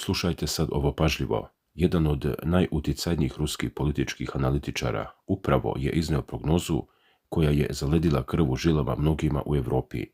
Slušajte sad ovo pažljivo. Jedan od najuticajnijih ruskih političkih analitičara upravo je izneo prognozu koja je zaledila krv u žilama mnogima u Europi.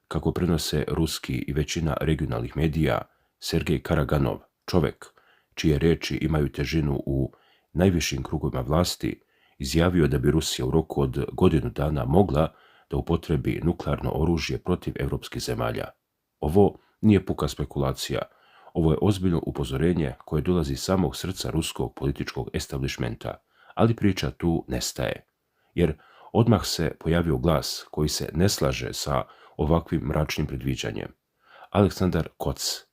Kako prenose ruski i većina regionalnih medija, Sergej Karaganov, čovek čije reči imaju težinu u najvišim krugovima vlasti, izjavio da bi Rusija u roku od godinu dana mogla da upotrebi nuklearno oružje protiv evropskih zemalja. Ovo nije puka spekulacija. Ovo je ozbiljno upozorenje koje dolazi iz samog srca ruskog političkog establishmenta, ali priča tu nestaje. Jer odmah se pojavio glas koji se ne slaže sa ovakvim mračnim predviđanjem. Aleksandar Koc,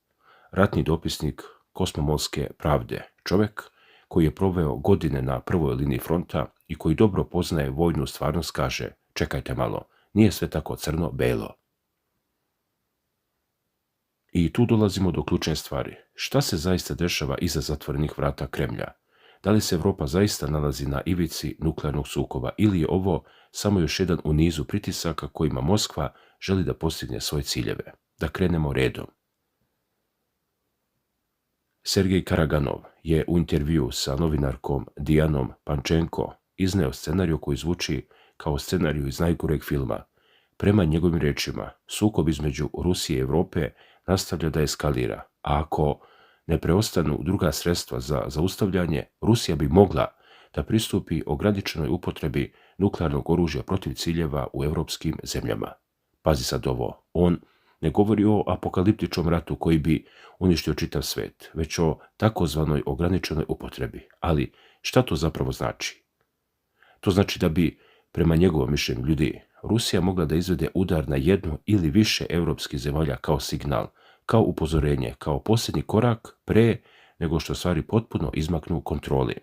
ratni dopisnik Komsomolske pravde, čovek koji je proveo godine na prvoj liniji fronta i koji dobro poznaje vojnu stvarnost, kaže: čekajte malo, nije sve tako crno-belo. I tu dolazimo do ključne stvari. Šta se zaista dešava iza zatvorenih vrata Kremlja? Da li se Evropa zaista nalazi na ivici nuklearnog sukoba ili je ovo samo još jedan u nizu pritisaka kojima Moskva želi da postigne svoje ciljeve? Da krenemo redom. Sergej Karaganov je u intervju sa novinarkom Dijanom Pančenko izneo scenariju koji zvuči kao scenariju iz najgoreg filma. Prema njegovim rečima, sukob između Rusije i Evrope nastavlja da eskalira, a ako ne preostanu druga sredstva za zaustavljanje, Rusija bi mogla da pristupi ograničenoj upotrebi nuklearnog oružja protiv ciljeva u evropskim zemljama. Pazi sad ovo, on ne govori o apokaliptičnom ratu koji bi uništio čitav svet, već o takozvanoj ograničenoj upotrebi. Ali šta to zapravo znači? To znači da bi, prema njegovom mišljenju ljudi, Rusija mogla da izvede udar na jednu ili više evropskih zemalja kao signal, kao upozorenje, kao posljednji korak pre nego što stvari potpuno izmaknu kontroli.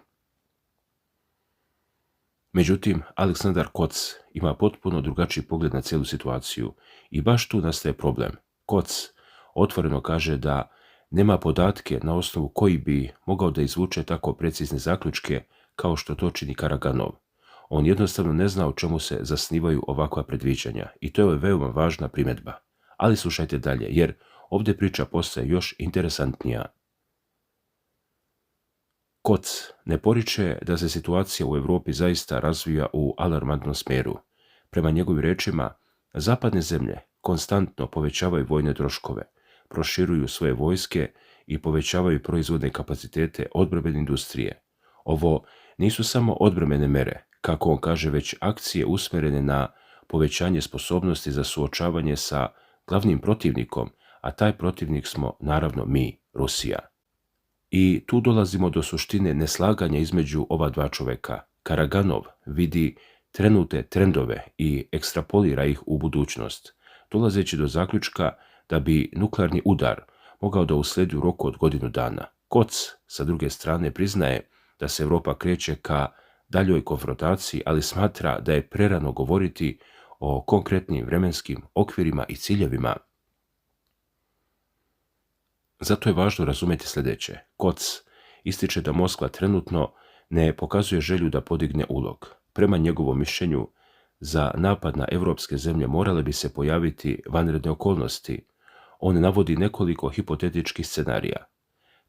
Međutim, Aleksandar Koc ima potpuno drugačiji pogled na cijelu situaciju i baš tu nastaje problem. Koc otvoreno kaže da nema podatke na osnovu koji bi mogao da izvuče tako precizne zaključke kao što to čini Karaganov. On jednostavno ne zna o čemu se zasnivaju ovakva predviđanja i to je veoma važna primjedba. Ali slušajte dalje, jer ovdje priča postaje još interesantnija. Koc ne poriče da se situacija u Evropi zaista razvija u alarmantnom smjeru. Prema njegovim rečima, zapadne zemlje konstantno povećavaju vojne troškove, proširuju svoje vojske i povećavaju proizvodne kapacitete odbrambene industrije. Ovo nisu samo odbrambene mere, kako on kaže, već akcije usmjerene na povećanje sposobnosti za suočavanje sa glavnim protivnikom, a taj protivnik smo naravno mi, Rusija. I tu dolazimo do suštine neslaganja između ova dva čoveka. Karaganov vidi trenutne trendove i ekstrapolira ih u budućnost, dolazeći do zaključka da bi nuklearni udar mogao da usledi u roku od godinu dana. Koc, sa druge strane, priznaje da se Evropa kreće ka daljoj konfrontaciji, ali smatra da je prerano govoriti o konkretnim vremenskim okvirima i ciljevima. Zato je važno razumjeti sljedeće. Koc ističe da Moskva trenutno ne pokazuje želju da podigne ulog. Prema njegovom mišljenju, za napad na evropske zemlje morale bi se pojaviti vanredne okolnosti. On navodi nekoliko hipotetičkih scenarija.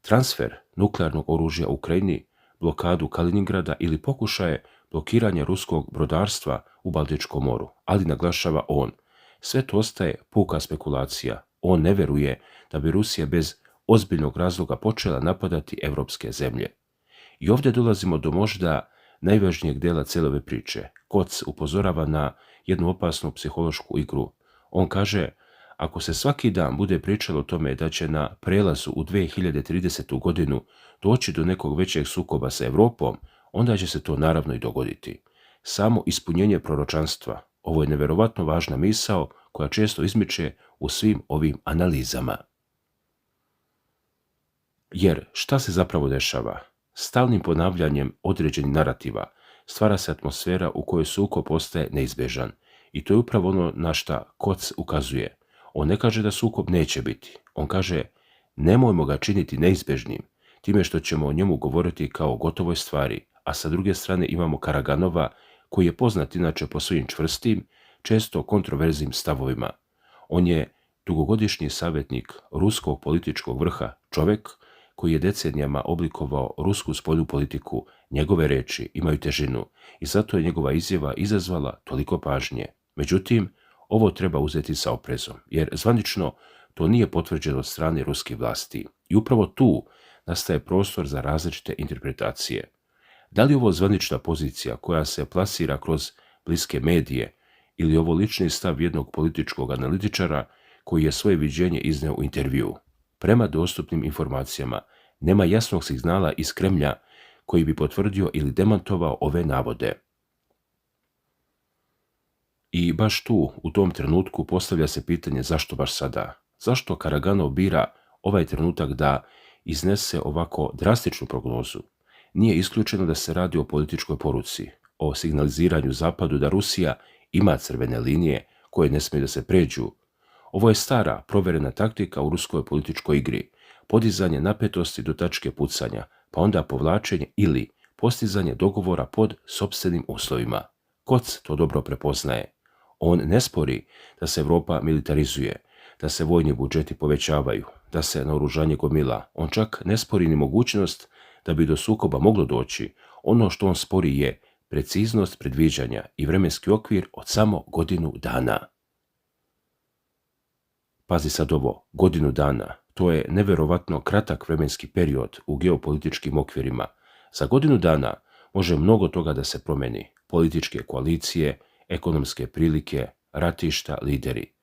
Transfer nuklearnog oružja Ukrajini, blokadu Kaliningrada ili pokušaje blokiranja ruskog brodarstva u Baltičkom moru. Ali naglašava on, sve to ostaje puka spekulacija. On ne veruje da bi Rusija bez ozbiljnog razloga počela napadati evropske zemlje. I ovdje dolazimo do možda najvažnijeg dela cijele ove priče. Koc upozorava na jednu opasnu psihološku igru. On kaže, ako se svaki dan bude pričalo o tome da će na prelazu u 2030. godinu doći do nekog većeg sukoba sa Evropom, onda će se to naravno i dogoditi. Samo ispunjenje proročanstva. Ovo je neverovatno važna misao koja često izmiče u svim ovim analizama. Jer šta se zapravo dešava? Stalnim ponavljanjem određenih narativa stvara se atmosfera u kojoj sukob postaje neizbježan. I to je upravo ono na šta Koc ukazuje. On ne kaže da sukob neće biti. On kaže, nemojmo ga činiti neizbježnim, time što ćemo o njemu govoriti kao o gotovoj stvari, a sa druge strane imamo Karaganova, koji je poznat inače po svojim čvrstim, često kontroverznim stavovima. On je dugogodišnji savjetnik ruskog političkog vrha, čovjek koji je decenijama oblikovao rusku spoljnu politiku, njegove reči imaju težinu i zato je njegova izjava izazvala toliko pažnje. Međutim, ovo treba uzeti sa oprezom, jer zvanično to nije potvrđeno od strane ruskih vlasti i upravo tu nastaje prostor za različite interpretacije. Da li ovo zvanična pozicija koja se plasira kroz bliske medije ili ovo lični stav jednog političkog analitičara koji je svoje viđenje izneo u intervjuu? Prema dostupnim informacijama, nema jasnog signala iz Kremlja koji bi potvrdio ili demantovao ove navode. I baš tu, u tom trenutku, postavlja se pitanje zašto baš sada? Zašto Karaganov bira ovaj trenutak da iznese ovako drastičnu prognozu? Nije isključeno da se radi o političkoj poruci, o signaliziranju Zapadu da Rusija ima crvene linije koje ne smiju da se pređu. Ovo je stara, proverena taktika u ruskoj političkoj igri, podizanje napetosti do tačke pucanja, pa onda povlačenje ili postizanje dogovora pod sopstvenim uslovima. Koc to dobro prepoznaje. On ne spori da se Evropa militarizuje, da se vojni budžeti povećavaju, da se naoružanje gomila. On čak ne spori ni mogućnost da bi do sukoba moglo doći. Ono što on spori je preciznost predviđanja i vremenski okvir od samo godinu dana. Pazi sad ovo, godinu dana. To je neverovatno kratak vremenski period u geopolitičkim okvirima. Za godinu dana može mnogo toga da se promeni. Političke koalicije, ekonomske prilike, ratišta, lideri.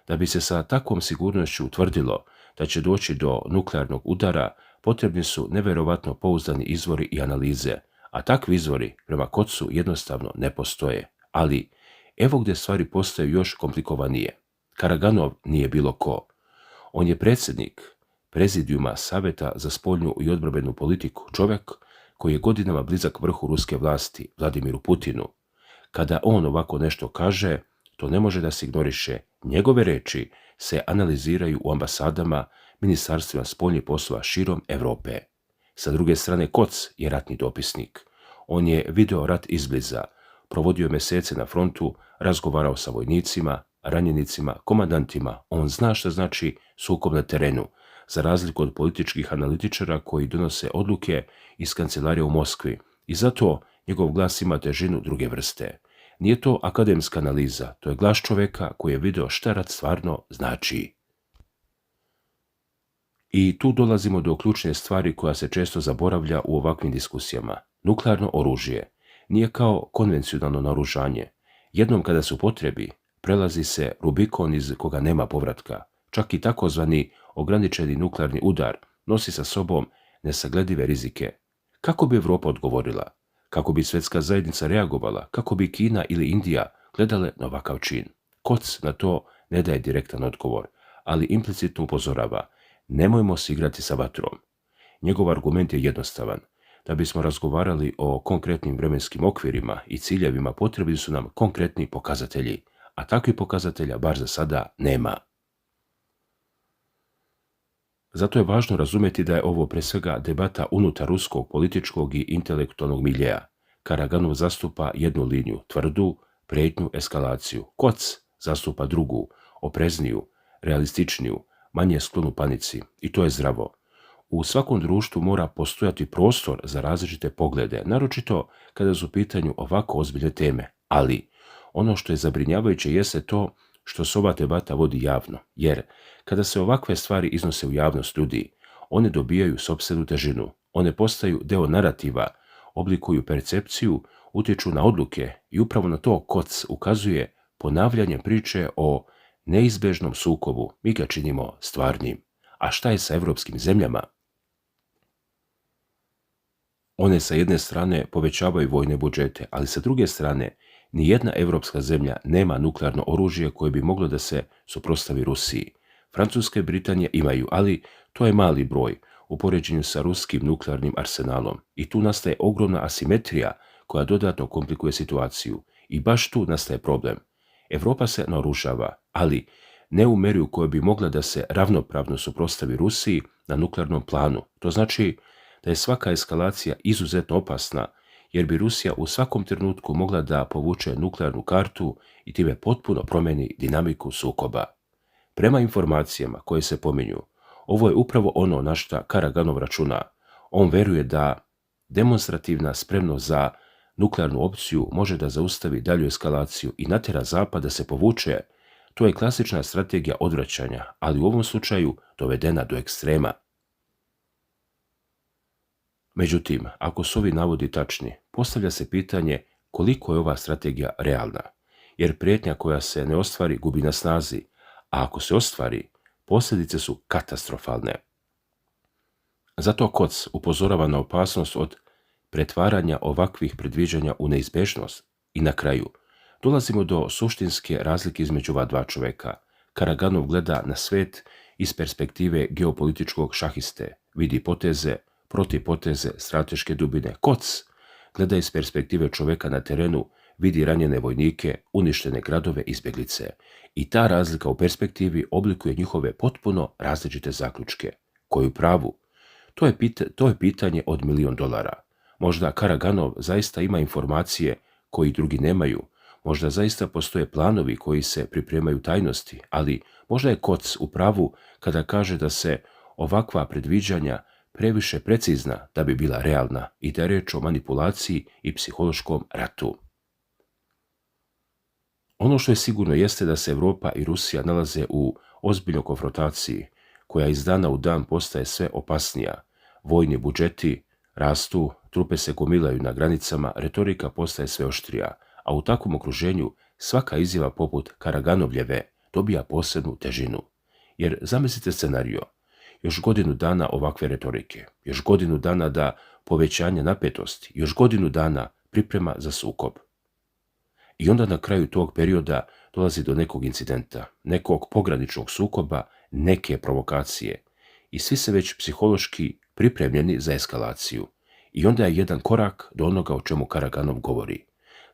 Da bi se sa takvom sigurnošću utvrdilo da će doći do nuklearnog udara, potrebni su neverovatno pouzdani izvori i analize, a takvi izvori prema Kocu jednostavno ne postoje. Ali evo gdje stvari postaju još komplikovanije. Karaganov nije bilo ko. On je predsjednik prezidijuma Saveta za spoljnu i odbrambenu politiku, čovjek koji je godinama blizak vrhu ruske vlasti, Vladimiru Putinu. Kada on ovako nešto kaže, to ne može da se ignoriše. Njegove reči se analiziraju u ambasadama, ministarstvima spoljnih poslova širom Europe. Sa druge strane, Koc je ratni dopisnik. On je video rat izbliza, provodio mjesece na frontu, razgovarao sa vojnicima, ranjenicima, komandantima. On zna što znači sukob na terenu, za razliku od političkih analitičara koji donose odluke iz kancelarije u Moskvi. I zato njegov glas ima težinu druge vrste. Nije to akademska analiza, to je glas čovjeka koji je video šta rat stvarno znači. I tu dolazimo do ključne stvari koja se često zaboravlja u ovakvim diskusijama. Nuklearno oružje nije kao konvencionalno naoružanje. Jednom kada se upotrebi, prelazi se Rubikon iz koga nema povratka. Čak i takozvani ograničeni nuklearni udar nosi sa sobom nesagledive rizike. Kako bi Evropa odgovorila? Kako bi svjetska zajednica reagovala? Kako bi Kina ili Indija gledale na ovakav čin? Koc na to ne daje direktan odgovor, ali implicitno upozorava: nemojmo se igrati sa vatrom. Njegov argument je jednostavan. Da bismo razgovarali o konkretnim vremenskim okvirima i ciljevima, potrebni su nam konkretni pokazatelji, a takvih pokazatelja, bar za sada, nema. Zato je važno razumjeti da je ovo pre svega debata unutar ruskog političkog i intelektualnog miljeja. Karaganov zastupa jednu liniju, tvrdu, prijetnju, eskalaciju. Koc zastupa drugu, oprezniju, realističniju, manje sklonu panici, i to je zdravo. U svakom društvu mora postojati prostor za različite poglede, naročito kada su u pitanju ovako ozbiljne teme. Ali ono što je zabrinjavajuće jeste to što se ova debata vodi javno, jer kada se ovakve stvari iznose u javnost ljudi, one dobijaju sopstvenu težinu, one postaju deo narativa, oblikuju percepciju, utječu na odluke i upravo na to Koc ukazuje ponavljanjem priče o neizbežnom sukobu. Mi ga činimo stvarnim. A šta je sa evropskim zemljama? One sa jedne strane povećavaju vojne budžete, ali sa druge strane nijedna evropska zemlja nema nuklearno oružje koje bi moglo da se suprotstavi Rusiji. Francuska i Britanija imaju, ali to je mali broj u poređenju sa ruskim nuklearnim arsenalom. I tu nastaje ogromna asimetrija koja dodatno komplikuje situaciju. I baš tu nastaje problem. Evropa se naoružava, ali ne u meri u kojoj bi mogla da se ravnopravno suprotstavi Rusiji na nuklearnom planu. To znači da je svaka eskalacija izuzetno opasna, jer bi Rusija u svakom trenutku mogla da povuče nuklearnu kartu i time potpuno promeni dinamiku sukoba. Prema informacijama koje se pominju, Ovo je upravo ono na šta Karaganov računa. On veruje da demonstrativna spremnost za nuklearnu opciju može da zaustavi dalju eskalaciju i natjera Zapad da se povuče. To je klasična strategija odvraćanja, ali u ovom slučaju dovedena do ekstrema. Međutim, ako su ovi navodi tačni, postavlja se pitanje koliko je ova strategija realna, jer prijetnja koja se ne ostvari gubi na snazi, a ako se ostvari, posljedice su katastrofalne. Zato Koc upozorava na opasnost od pretvaranja ovakvih predviđanja u neizbežnost. I na kraju, dolazimo do suštinske razlike između ova dva čoveka. Karaganov gleda na svet iz perspektive geopolitičkog šahiste, vidi poteze, protipoteze, strateške dubine. Koc gleda iz perspektive čoveka na terenu, vidi ranjene vojnike, uništene gradove, izbjeglice. I ta razlika u perspektivi oblikuje njihove potpuno različite zaključke. Koju pravu? To je pitanje od $1.000.000. Možda Karaganov zaista ima informacije koji drugi nemaju, možda zaista postoje planovi koji se pripremaju tajnosti, ali možda je Koc u pravu kada kaže da se ovakva predviđanja previše precizna da bi bila realna i da je riječ o manipulaciji i psihološkom ratu. Ono što je sigurno jeste da se Europa i Rusija nalaze u ozbiljnoj konfrontaciji, koja iz dana u dan postaje sve opasnija. Vojni budžeti rastu, trupe se gomilaju na granicama, retorika postaje sve oštrija, a u takvom okruženju svaka izjava poput Karaganovljeve dobija posebnu težinu. Jer zamislite scenario, još godinu dana ovakve retorike, još godinu dana da povećanja napetosti, još godinu dana priprema za sukob. I onda na kraju tog perioda dolazi do nekog incidenta, nekog pograničnog sukoba, neke provokacije. I svi se već psihološki pripremljeni za eskalaciju. I onda je jedan korak do onoga o čemu Karaganov govori.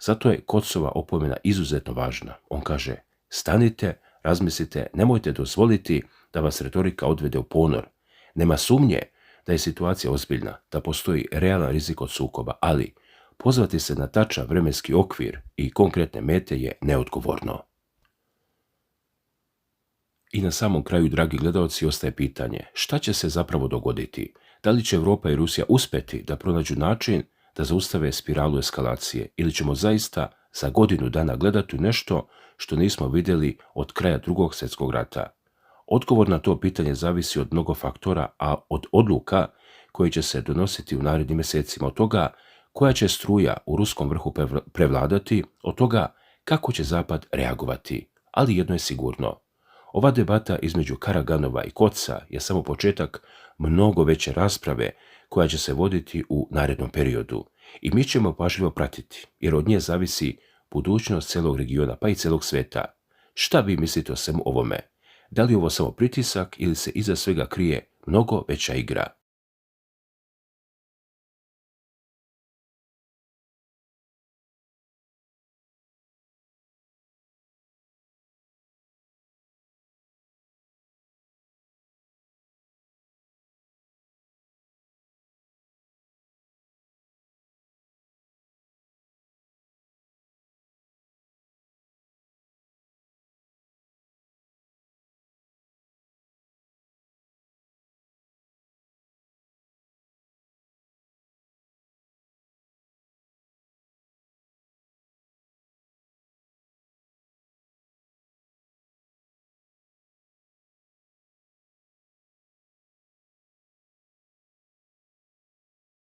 Zato je Kocova opomena izuzetno važna. On kaže, stanite, razmislite, nemojte dozvoliti da vas retorika odvede u ponor. Nema sumnje da je situacija ozbiljna, da postoji realan rizik od sukoba, ali pozvati se na tačan vremenski okvir i konkretne mete je neodgovorno. I na samom kraju, dragi gledalci, ostaje pitanje šta će se zapravo dogoditi? Da li će Europa i Rusija uspjeti da pronađu način da zaustave spiralu eskalacije ili ćemo zaista za godinu dana gledati nešto što nismo vidjeli od kraja Drugog svjetskog rata? Odgovor na to pitanje zavisi od mnogo faktora, a od odluka koje će se donositi u narednim mjesecima, od toga koja će struja u ruskom vrhu prevladati, od toga kako će Zapad reagovati. Ali jedno je sigurno. Ova debata između Karaganova i Koca je samo početak mnogo veće rasprave koja će se voditi u narednom periodu. I mi ćemo pažljivo pratiti, jer od nje zavisi budućnost celog regiona, pa i celog sveta. Šta vi mislite o svemu ovome? Da li je ovo samo pritisak ili se iza svega krije mnogo veća igra?